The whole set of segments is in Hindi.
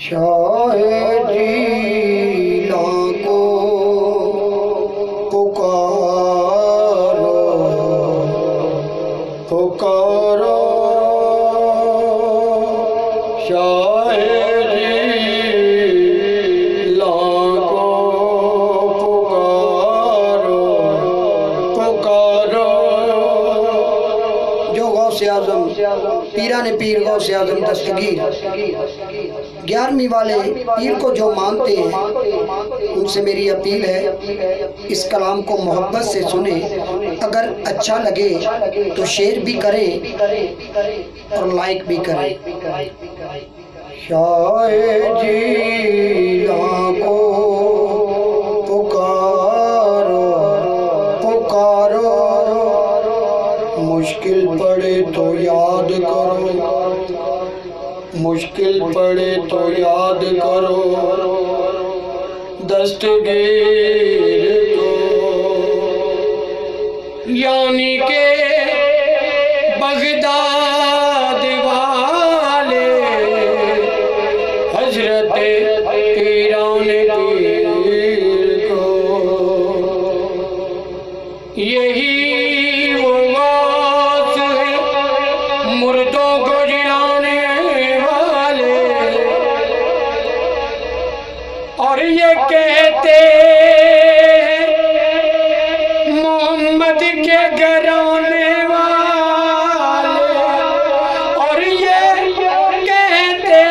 शाह जीला को पुकारो पुकारो, शाह जीला को पुकारो पुकारो। जो गौसे आज़म पीराने पीर गौसे आज़म दस्तगीर 11वीं वाले पीर को जो मानते हैं, उनसे मेरी अपील है, इस कलाम को मोहब्बत से सुने। अगर अच्छा लगे तो शेयर भी करें और लाइक भी करें। शाह जीला को पुकारो पुकारो, मुश्किल पड़े तो याद करो, मुश्किल पड़े तो याद करो दस्तगीर को, यानी के बगदाद वाले हजरत पीराने पीर को। यही वो गौस है मुर्दों को जिलाने वाले, और ये कहते मोहम्मद के घराने वाले, और ये कहते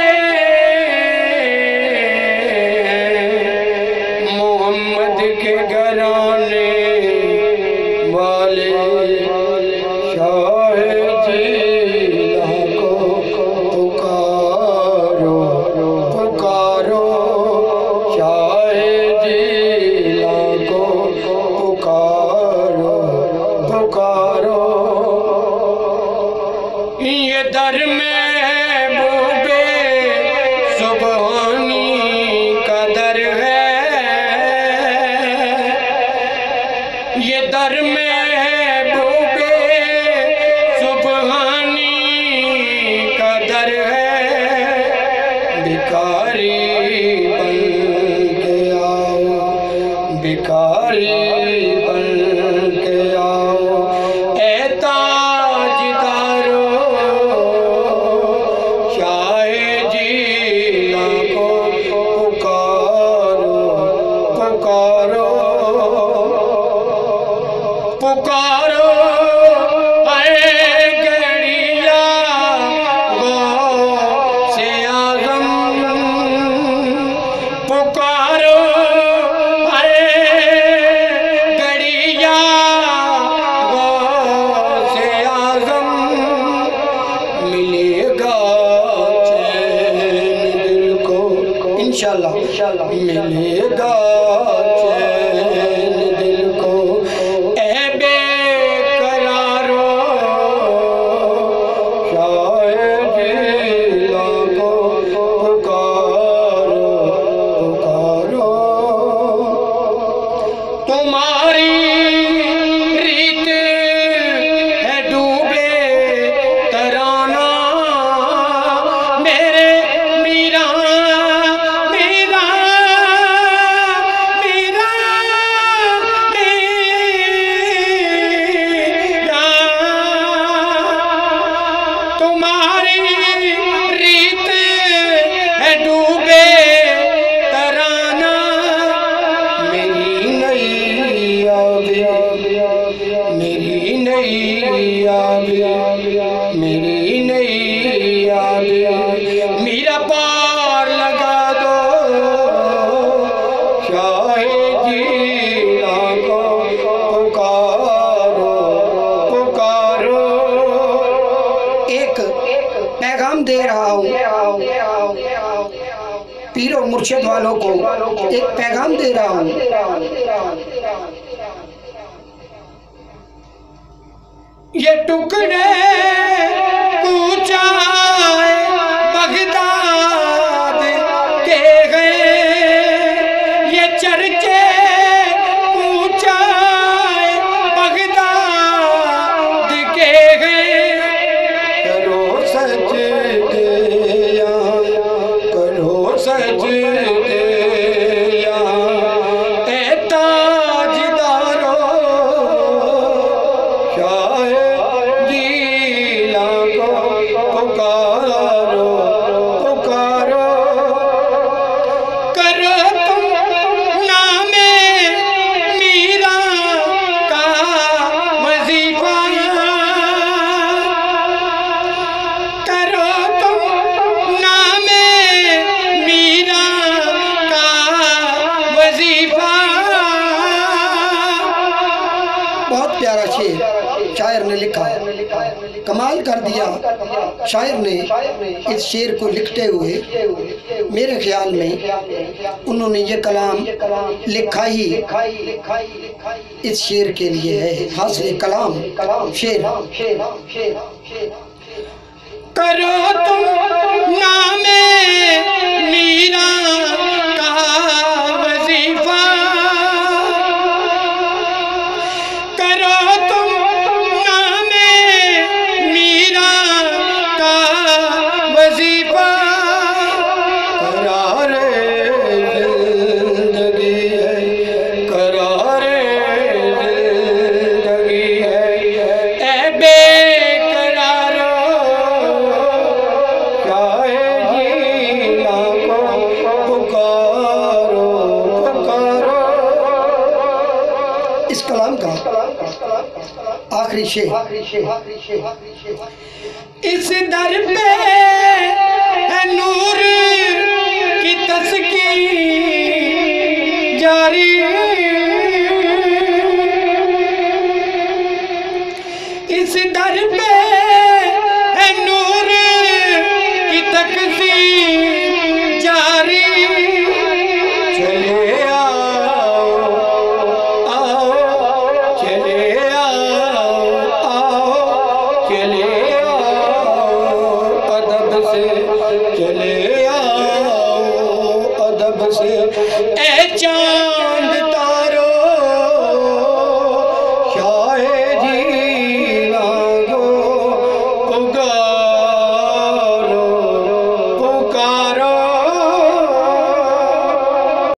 मोहम्मद के घराने वाले। शाह जीला को पुकारो पुकारो, शाह जीला को पुकारो पुकारो। ये दर में बूबे सुबहानी का दर है, ये दर में बूबे सुबहानी का दर है। भिखारी बन के आओ, भिखारी बन के आओ, ए ताजदारो, शाह जीला को पुकारो पुकारो पुकारो। आए गड़िया गौसे आज़म पुकारो, आए गड़िया गौसे आज़म। मिलेगा चैन दिल को इंशाल्लाह, मिलेगा चैन दिल को, ए बेकरारो, शाह जीला को पुकारो पुकारो। तुम्हारी रीत है डूबे तराना, मेरे मीरा मीरा मीरा मीरा। तुम्हारी रीत है डूबे तराना, मेरी नैया मेरी नैया मेरी नैया मेरा पार लगा दो, शाह जीला को पुकारो पुकारो। एक पैगाम दे रहा हूँ पीरो मुर्शिद वालों को, एक पैगाम दे रहा हूँ। ये टुकड़े कूचाए बगदाद के गए, ये चर्चे कूचाए बगदाद के गए। करो सजदे करो सजदे ए ताजदारो शाह गीला को पुकारो पुकारो करो तुम नामे मीरा का वजीफा करो तुम नामे मीरा का वजीफा। बहुत प्यारा शेर शायर ने लिखा, कमाल कर दिया शायर ने इस शेर को लिखते हुए। मेरे ख्याल में उन्होंने ये कलाम लिखा ही इस शेर के लिए है। हासिल कलाम शेर। करो तुम नामे मीरा का वजीफा करो तुम नामे मीरा का वजीफा। करारे जिंदगी है करारे जिंदगी है ए बेकरारो शाह गीला को पुकारो पुकारो। इस कलाम का आखिरी शेर। इस दर पे है नूर की तस्कीर जारी इस दर पे है नूर की तस्कीर जारी। चले आओ आओ चले आओ आओ चले आओ अदब से चले आओ अदब से ए चाँद